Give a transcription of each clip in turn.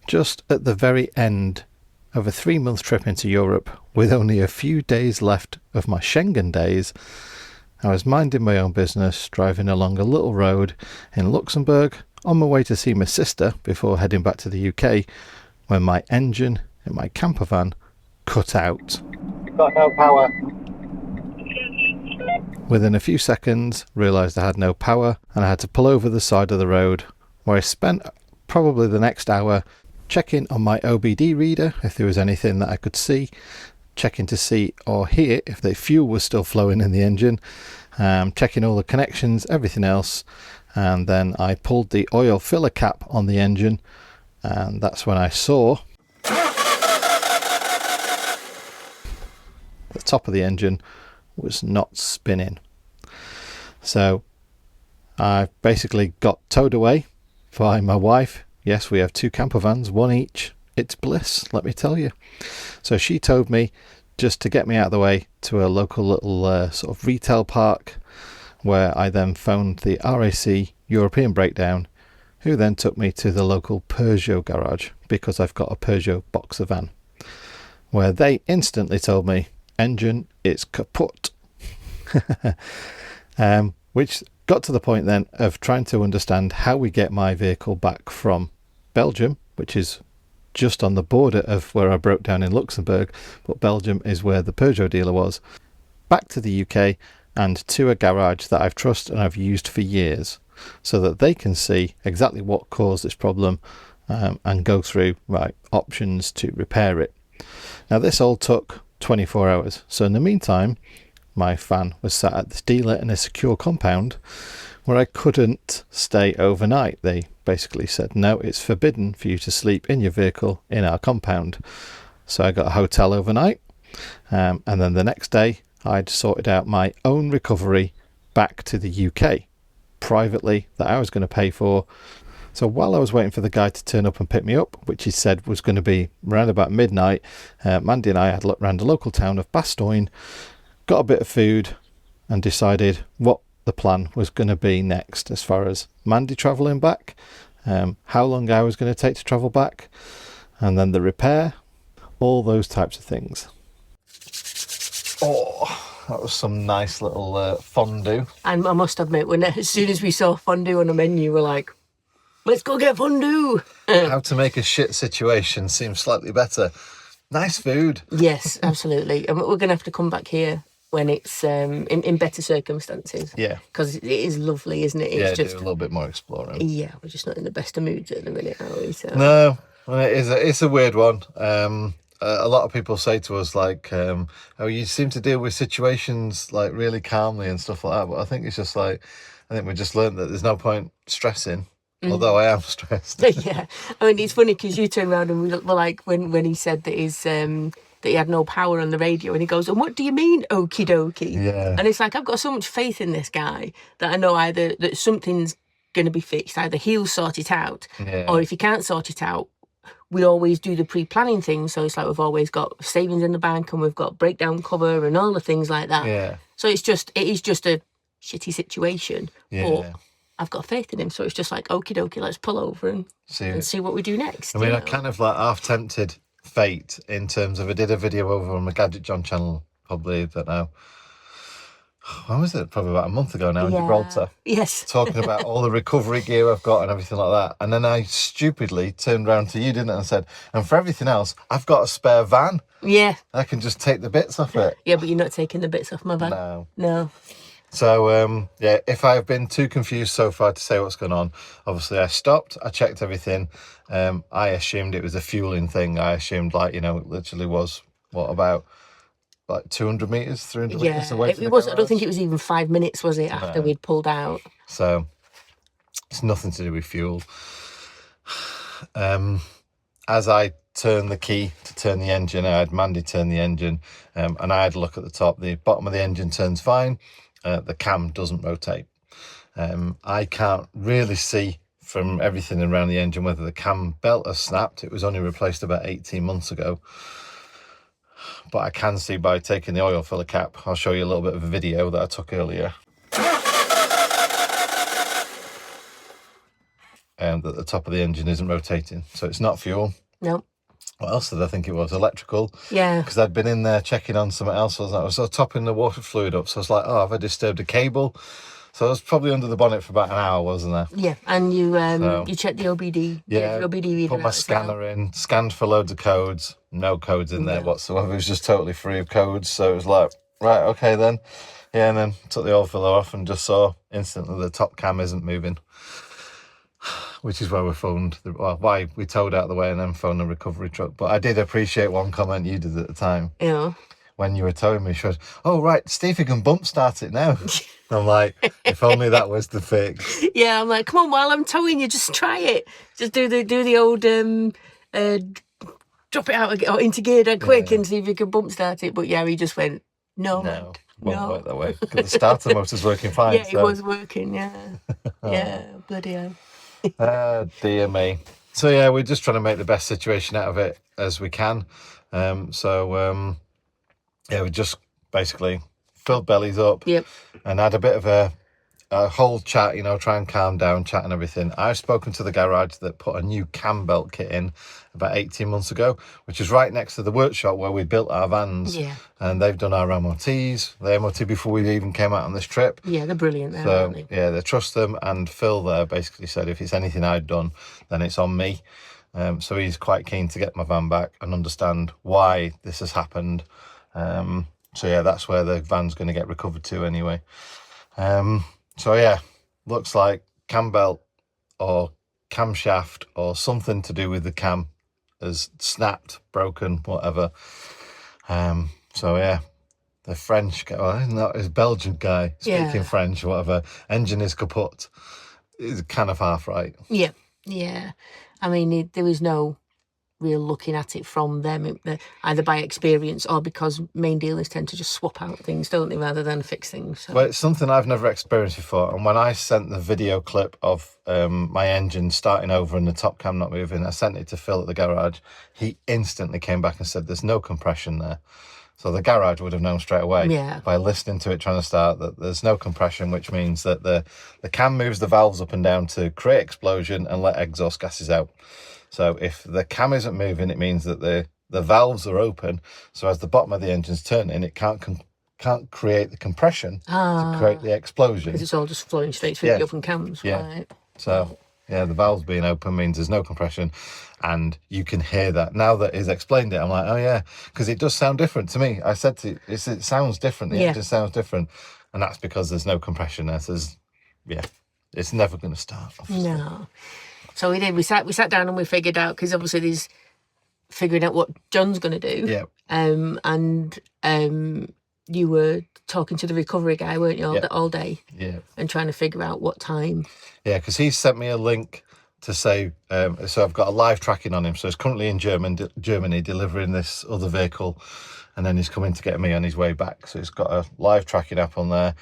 just at the very end of a 3-month trip into Europe, with only a few days left of my Schengen days, I was minding my own business, driving along a little road in Luxembourg on my way to see my sister before heading back to the UK, when my engine in my campervan cut out. You've got no power. Within a few seconds, realised I had no power and I had to pull over the side of the road, where I spent probably the next hour checking on my OBD reader if there was anything that I could see, checking to see or hear if the fuel was still flowing in the engine, checking all the connections, everything else, and then I pulled the oil filler cap on the engine, and that's when I saw the top of the engine was not spinning. So I basically got towed away by my wife. Yes, we have 2 campervans, one each. It's bliss, let me tell you. So she towed me just to get me out of the way to a local little sort of retail park, where I then phoned the RAC European breakdown, who then took me to the local Peugeot garage, because I've got a Peugeot Boxer van, where they instantly told me, engine is kaput. Which got to the point then of trying to understand how we get my vehicle back from Belgium, which is just on the border of where I broke down in Luxembourg, but Belgium is where the Peugeot dealer was, back to the UK and to a garage that I've trusted and I've used for years, so that they can see exactly what caused this problem and go through options to repair it. Now this all took 24 hours, so in the meantime my van was sat at this dealer in a secure compound where I couldn't stay overnight. They basically said, no, it's forbidden for you to sleep in your vehicle in our compound. So I got a hotel overnight, and then the next day I'd sorted out my own recovery back to the UK privately that I was going to pay for. So while I was waiting for the guy to turn up and pick me up, which he said was going to be around about midnight, Mandy and I had looked around the local town of Bastogne, got a bit of food, and decided what the plan was going to be next as far as Mandy travelling back, how long I was going to take to travel back, and then the repair, all those types of things. Oh, that was some nice little fondue. And I must admit, as soon as we saw fondue on the menu, we're like, let's go get fondue. How to make a shit situation seem slightly better. Nice food. Yes, absolutely. And we're going to have to come back here when it's in better circumstances. Yeah. Because it is lovely, isn't it? It's just do a little bit more exploring. Yeah, we're just not in the best of moods at the minute, are we? So. No, it's a weird one. A lot of people say to us, like, oh, you seem to deal with situations, like, really calmly and stuff like that. But I think it's just like, I think we just learned that there's no point stressing. Although I am stressed. Yeah. I mean, it's funny because you turned around and we were like, when he said that that he had no power on the radio, and he goes, and what do you mean, okie dokie? Yeah. And it's like, I've got so much faith in this guy that I know either that something's going to be fixed, either he'll sort it out, or if he can't sort it out, we always do the pre-planning thing. So it's like we've always got savings in the bank and we've got breakdown cover and all the things like that. Yeah. So it is just a shitty situation. Yeah. But I've got faith in him, so it's just like, okie dokie, let's pull over and see what we do next. I mean, I kind of like half tempted fate in terms of I did a video over on my Gadget John channel, probably, I don't know, when was it? Probably about a month ago now in Gibraltar. Yes. Talking about all the recovery gear I've got and everything like that. And then I stupidly turned around to you, didn't I, and said, and for everything else, I've got a spare van. Yeah. I can just take the bits off it. Yeah, but you're not taking the bits off my van. No. So, if I've been too confused so far to say what's going on, obviously I stopped, I checked everything. I assumed it was a fueling thing. I assumed, like, it literally was, about 200 metres, 300 metres away from the garage? I don't think it was even 5 minutes, was it, after we'd pulled out? So, it's nothing to do with fuel. As I turned the key to turn the engine, I had Mandy turn the engine, and I had a look at the top. The bottom of the engine turns fine. The cam doesn't rotate. I can't really see from everything around the engine whether the cam belt has snapped. It was only replaced about 18 months ago. But I can see by taking the oil filler cap. I'll show you a little bit of a video that I took earlier. that the top of the engine isn't rotating. So it's not fuel. No. What else did I think it was? Electrical. Yeah. Because I'd been in there checking on something else. I was sort of topping the water fluid up. So I was like, oh, have I disturbed a cable? So I was probably under the bonnet for about an hour, wasn't I? Yeah, and you checked the OBD. Yeah, the OBD reader. put my scanner in, scanned for loads of codes. No codes in there whatsoever. It was just totally free of codes. So it was like, right, okay then. Yeah, and then took the oil filler off and just saw instantly the top cam isn't moving. Which is why why we towed out the way and then phoned the recovery truck. But I did appreciate one comment you did at the time. Yeah. When you were towing me, she was, oh, right, Steve, you can bump start it now. I'm like, if only that was the fix. Yeah, I'm like, come on, while I'm towing you, just try it. Just do the old drop it out into gear dead quick and see if you can bump start it. But yeah, he just went, no, won't work that way. Because the starter motor's working fine. Yeah, it was working, yeah. Yeah, bloody hell. Dear me. So yeah, we're just trying to make the best situation out of it as we can. Yeah, we just basically filled bellies up and had a bit of a whole chat, try and calm down, chat and everything. I've spoken to the garage that put a new cam belt kit in about 18 months ago, which is right next to the workshop where we built our vans. Yeah. And they've done our MOTs, the MOT before we even came out on this trip. Yeah, they're brilliant there, so, aren't they? Yeah, they trust them. And Phil there basically said if it's anything I'd done, then it's on me. So he's quite keen to get my van back and understand why this has happened. So yeah, that's where the van's going to get recovered to anyway. So yeah, looks like cam belt or camshaft or something to do with the cam has snapped, broken, whatever. So yeah, the French guy, well, not his Belgian guy speaking French or whatever, engine is kaput. Is kind of half right. Yeah. I mean, there was no real looking at it from them, either by experience or because main dealers tend to just swap out things, don't they, rather than fix things. So. Well, it's something I've never experienced before. And when I sent the video clip of my engine starting over and the top cam not moving, I sent it to Phil at the garage. He instantly came back and said, there's no compression there. So the garage would have known straight away by listening to it trying to start that there's no compression, which means that the cam moves the valves up and down to create explosion and let exhaust gases out. So if the cam isn't moving, it means that the valves are open. So as the bottom of the engine's turning, it can't create the compression to create the explosion. Because it's all just flowing straight through the open cams. Yeah. Right. So yeah, the valves being open means there's no compression, and you can hear that. Now that he's explained it, I'm like, oh yeah, because it does sound different to me. I said to you, it sounds different. The engine sounds different, and that's because there's no compression there. So it's never going to start. Obviously. No. So we did. We sat down and we figured out, because obviously there's figuring out what John's going to do. Yeah. And you were talking to the recovery guy, weren't you, all day? Yeah. And trying to figure out what time. Yeah, because he sent me a link to say, so I've got a live tracking on him. So he's currently in Germany delivering this other vehicle, and then he's coming to get me on his way back. So he's got a live tracking app on there.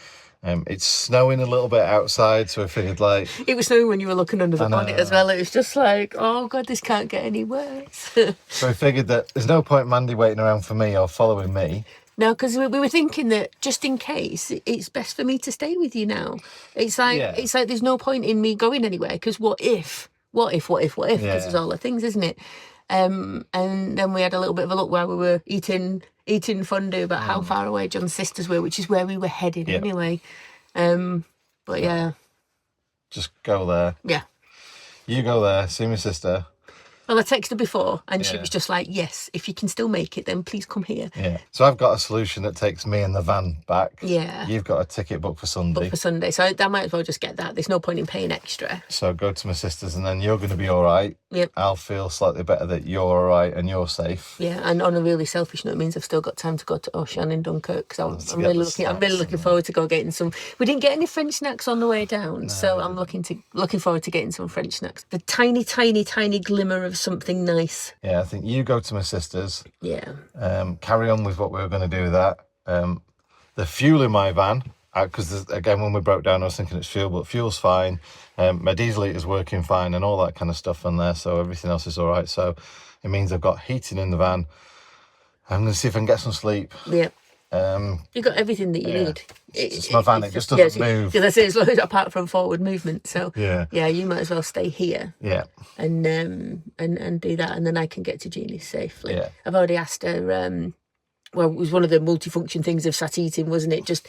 It's snowing a little bit outside, so I figured it was snowing when you were looking under the bonnet as well. It was just like, oh God, this can't get any worse. So I figured that there's no point Mandy waiting around for me or following me. No, because we were thinking that just in case, it's best for me to stay with you now. It's like there's no point in me going anywhere, because what if? Because there's all the things, isn't it? And then we had a little bit of a look while we were eating fondue about how far away John's sisters were, which is where we were headed anyway. But yeah. Just go there. Yeah. You go there, see my sister. Well, I texted her before, and she was just like, yes, if you can still make it, then please come here. Yeah. So I've got a solution that takes me and the van back. Yeah. You've got a ticket booked for Sunday. So I might as well just get that. There's no point in paying extra. So go to my sister's, and then you're going to be all right. Yep. I'll feel slightly better that you're all right and you're safe. Yeah, and on a really selfish note, it means I've still got time to go to Ocean in Dunkirk, because I'm really looking forward to go getting some. We didn't get any French snacks on the way down, so I'm looking forward to getting some French snacks. The tiny, tiny, tiny glimmer of something nice. Yeah, I think you go to my sister's. Yeah. Carry on with what we were going to do with that. The fuel in my van, because again, when we broke down, I was thinking it's fuel, but fuel's fine. My diesel is working fine and all that kind of stuff in there, so everything else is all right. So it means I've got heating in the van. I'm going to see if I can get some sleep. Yep. You got everything that you need. It's my van. It just doesn't move. Because I say as long as apart from forward movement. So yeah, you might as well stay here. Yeah. And do that, and then I can get to Jeannie safely. Yeah. I've already asked her. Well, it was one of the multifunction things of sat eating, wasn't it? Just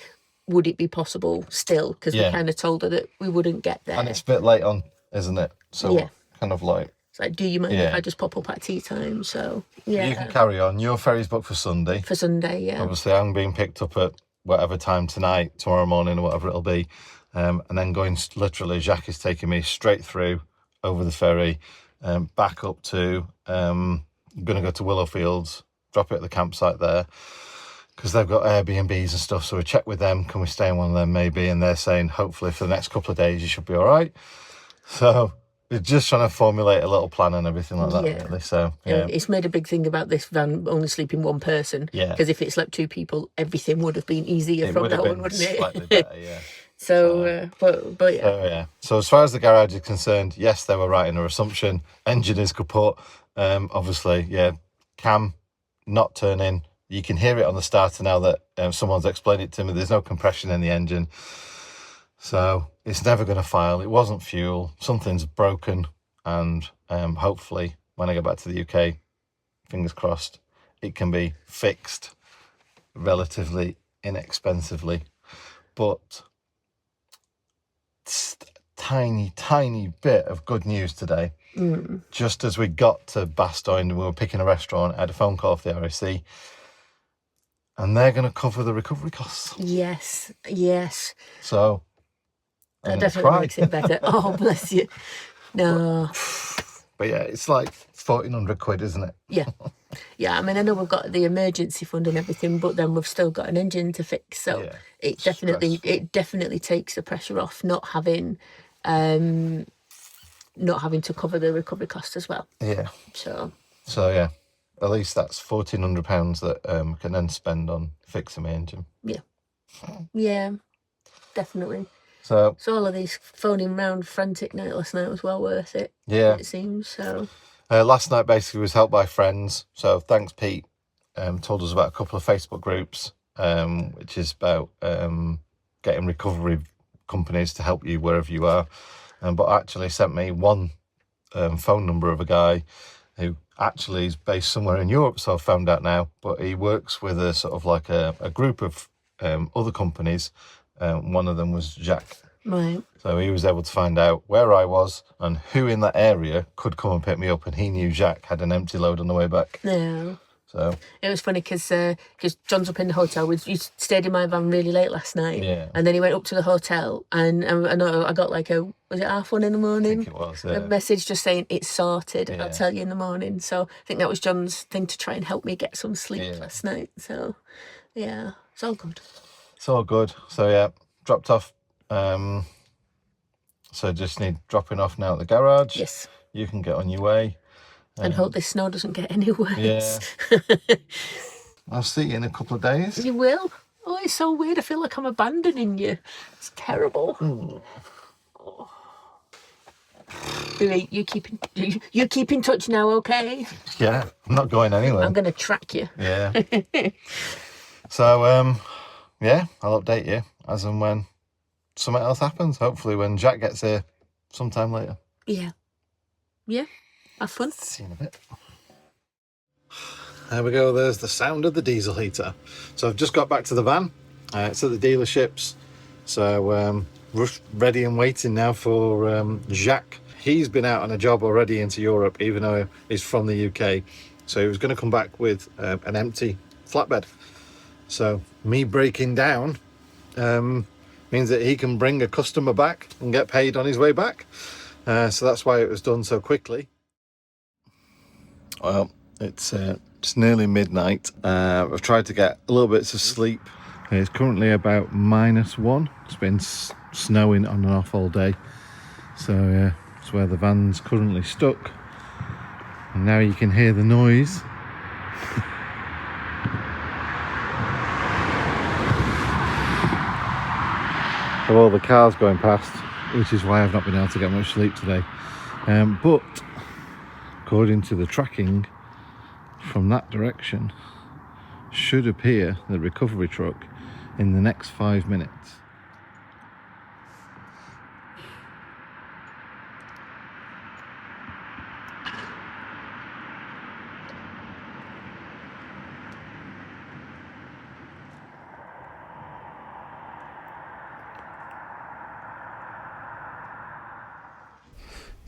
would it be possible still? Because we kind of told her that we wouldn't get there. And it's a bit late on, isn't it? So kind of like. It's like, do you mind if I just pop up at tea time? So you can carry on. Your ferry's booked for Sunday. For Sunday, yeah. Obviously, I'm being picked up at whatever time tonight, tomorrow morning, or whatever it'll be, and then going literally. Jacques is taking me straight through over the ferry, back up to. I'm going to go to Willowfields, drop it at the campsite there, because they've got Airbnbs and stuff. So we check with them. Can we stay in one of them maybe? And they're saying hopefully for the next couple of days you should be all right. So. We're just trying to formulate a little plan and everything like that, really. So, it's made a big thing about this van only sleeping one person. Yeah. Because if it slept two people, everything would have been easier from that one, wouldn't it? Slightly better, yeah. So, but yeah. So, yeah. So, as far as the garage is concerned, yes, they were right in their assumption. Engine is kaput. Obviously, cam not turning. You can hear it on the starter now that someone's explained it to me. There's no compression in the engine. So it's never going to file. It wasn't fuel. Something's broken. And hopefully when I get back to the UK, fingers crossed, it can be fixed relatively inexpensively. But tiny bit of good news today. Just as we got to Bastogne and we were picking a restaurant, I had a phone call off the RAC. And they're going to cover the recovery costs. Yes. So... that definitely makes it better. Oh, bless you. No. But yeah, it's like 1,400 quid, isn't it? Yeah. I mean, I know we've got the emergency fund and everything, but then we've still got an engine to fix. So it definitely takes the pressure off not having to cover the recovery cost as well. Yeah. So yeah, at least that's £1,400 that I can then spend on fixing my engine. Yeah, definitely. So all of these phoning round frantic night last night was well worth it. Yeah. It seems so. Last night basically was helped by friends. So thanks, Pete. Told us about a couple of Facebook groups, which is about getting recovery companies to help you wherever you are. But actually sent me one phone number of a guy who actually is based somewhere in Europe. So I've found out now. But he works with a sort of like a group of other companies. One of them was Jacques. Right. So he was able to find out where I was and who in that area could come and pick me up. And he knew Jacques had an empty load on the way back. Yeah. So it was funny because John's up in the hotel. We stayed in my van really late last night. Yeah. And then he went up to the hotel and I know I got like was it 1:30 in the morning? I think it was, yeah. A message just saying it's sorted. Yeah. I'll tell you in the morning. So I think that was John's thing to try and help me get some sleep last night. So yeah, it's all good. It's all good. So yeah, dropped off. So just need dropping off now at the garage. Yes. You can get on your way. And hope this snow doesn't get any worse. Yeah. I'll see you in a couple of days. You will? Oh, it's so weird. I feel like I'm abandoning you. It's terrible. Oh. Billy, you keep in touch now, okay? Yeah, I'm not going anywhere. I'm going to track you. Yeah. So, yeah, I'll update you as and when something else happens. Hopefully when Jack gets here sometime later. Yeah. Have fun. See you in a bit. There we go. There's the sound of the diesel heater. So I've just got back to the van. It's at the dealerships. So ready and waiting now for Jacques. He's been out on a job already into Europe, even though he's from the UK. So he was going to come back with an empty flatbed. So me breaking down means that he can bring a customer back and get paid on his way back. So that's why it was done so quickly. Well, it's nearly midnight. I've tried to get a little bit of sleep. It's currently about -1. It's been snowing on and off all day. So it's where the van's currently stuck. And now you can hear the noise. Of all the cars going past, which is why I've not been able to get much sleep today. But according to the tracking from that direction, should appear, the recovery truck, in the next 5 minutes.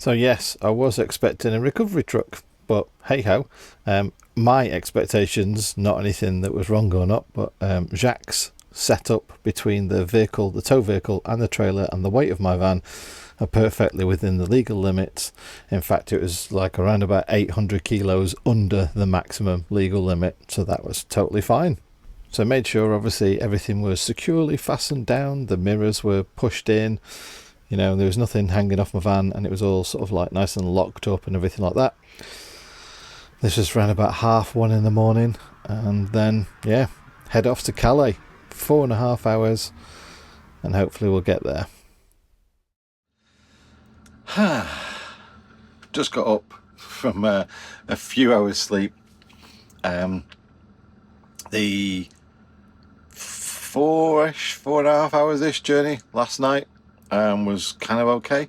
So yes, I was expecting a recovery truck, but hey ho. My expectations, not anything that was wrong or not, but Jacques' setup between the vehicle, the tow vehicle and the trailer and the weight of my van are perfectly within the legal limits. In fact, it was like around about 800 kilos under the maximum legal limit, so that was totally fine. So I made sure obviously everything was securely fastened down, the mirrors were pushed in, you know, there was nothing hanging off my van, and it was all sort of like nice and locked up and everything like that. This was around about 1:30 in the morning, and then yeah, head off to Calais, 4.5 hours, and hopefully we'll get there. Just got up from a few hours sleep. The 4.5 hours ish journey last night was kind of okay.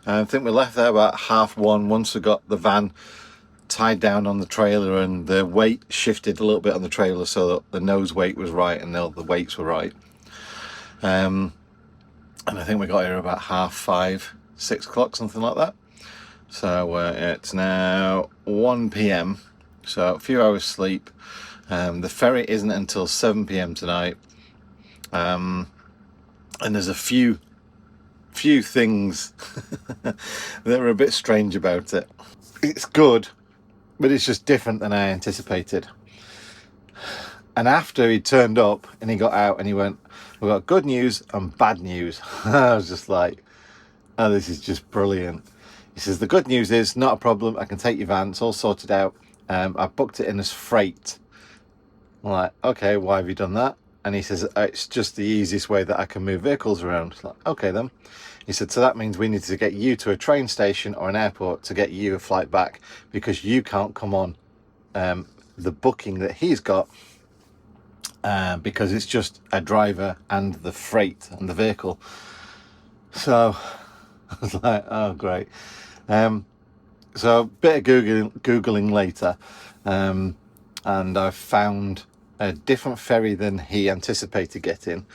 I think we left there about 1:30 once we got the van tied down on the trailer and the weight shifted a little bit on the trailer so that the nose weight was right and the weights were right. And I think we got here about 5:30, 6 o'clock, something like that. So it's now 1 p.m, so a few hours sleep. The ferry isn't until 7 p.m. tonight, and there's a few things that are a bit strange about it. It's good, but it's just different than I anticipated. And after he turned up and he got out and he went, "We've got good news and bad news." I was just like, oh, this is just brilliant. He says, "The good news is not a problem, I can take your van, it's all sorted out. I booked it in as freight." I'm like, okay, why have you done that? And he says, "It's just the easiest way that I can move vehicles around." It's like, okay then. He said, "So that means we need to get you to a train station or an airport to get you a flight back, because you can't come on the booking that he's got, because it's just a driver and the freight and the vehicle." So I was like, oh great. So a bit of googling later, and I found a different ferry than he anticipated getting,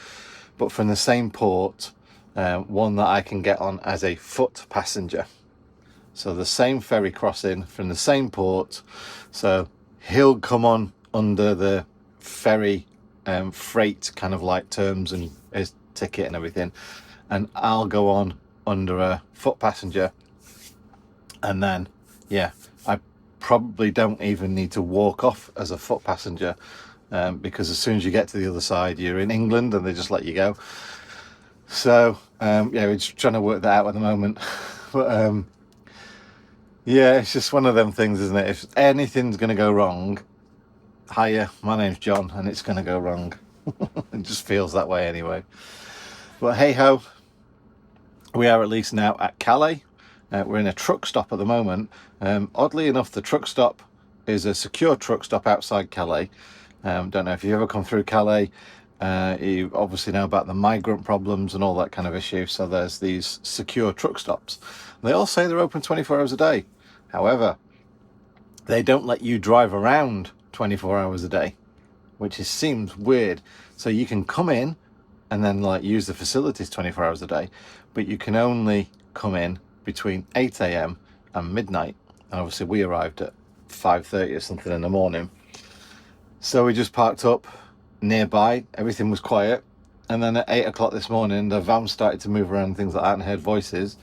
but from the same port, one that I can get on as a foot passenger. So the same ferry crossing from the same port, so he'll come on under the ferry freight kind of like terms and his ticket and everything, and I'll go on under a foot passenger. And then yeah, I probably don't even need to walk off as a foot passenger, because as soon as you get to the other side you're in England and they just let you go. So yeah, we're just trying to work that out at the moment. But yeah, it's just one of them things, isn't it? If anything's going to go wrong, hiya, my name's John, and it's going to go wrong. It just feels that way anyway. But hey ho, we are at least now at Calais. We're in a truck stop at the moment. Oddly enough, the truck stop is a secure truck stop outside Calais. Don't know if you've ever come through Calais. You obviously know about the migrant problems and all that kind of issue. So there's these secure truck stops. They all say they're open 24 hours a day. However, they don't let you drive around 24 hours a day, which seems weird. So you can come in and then like use the facilities 24 hours a day, but you can only come in between 8 a.m. and midnight. And obviously we arrived at 5:30 or something in the morning. So we just parked up nearby, everything was quiet, and then at 8 o'clock this morning the van started to move around and things like that, and heard voices,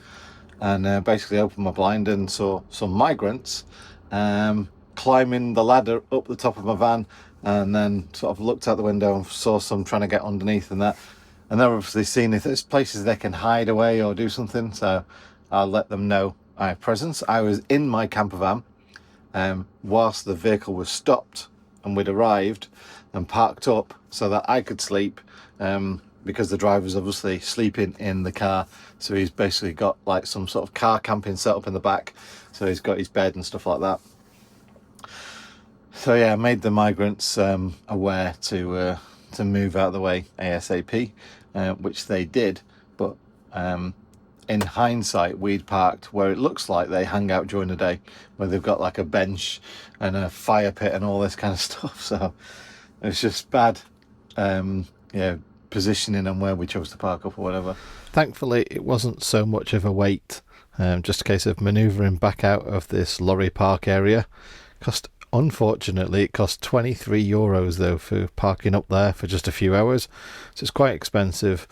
and basically opened my blind and saw some migrants climbing the ladder up the top of my van, and then sort of looked out the window and saw some trying to get underneath and that, and they're obviously seeing if there's places they can hide away or do something. So I'll let them know I have presence. I was in my camper van whilst the vehicle was stopped, and we'd arrived and parked up so that I could sleep, because the driver's obviously sleeping in the car. So he's basically got like some sort of car camping set up in the back, so he's got his bed and stuff like that. So yeah, I made the migrants aware to move out of the way ASAP, which they did. But in hindsight, we'd parked where it looks like they hang out during the day, where they've got like a bench and a fire pit and all this kind of stuff. So it's just bad, positioning and where we chose to park up or whatever. Thankfully, it wasn't so much of a wait. Just a case of manoeuvring back out of this lorry park area. Unfortunately, it cost €23 though for parking up there for just a few hours. So it's quite expensive,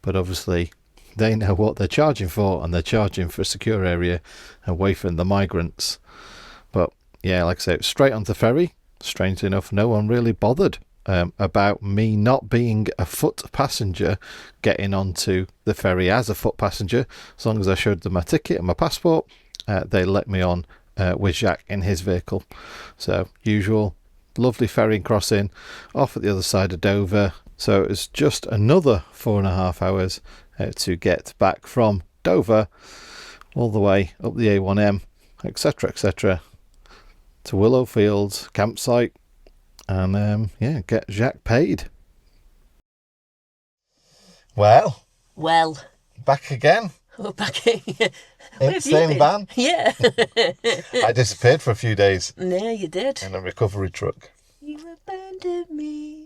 but obviously they know what they're charging for, and they're charging for a secure area away from the migrants. But yeah, like I say, straight onto the ferry. Strangely enough, no one really bothered about me not being a foot passenger getting onto the ferry as a foot passenger. As long as I showed them my ticket and my passport, they let me on with Jacques in his vehicle. So usual lovely ferry crossing off at the other side of Dover. So it was just another 4.5 hours to get back from Dover all the way up the A1M, etc., to Willow Fields campsite, and get Jacques paid. Well, back again. We're back in. In the same van. Yeah. I disappeared for a few days. Yeah, you did. In a recovery truck. You abandoned me.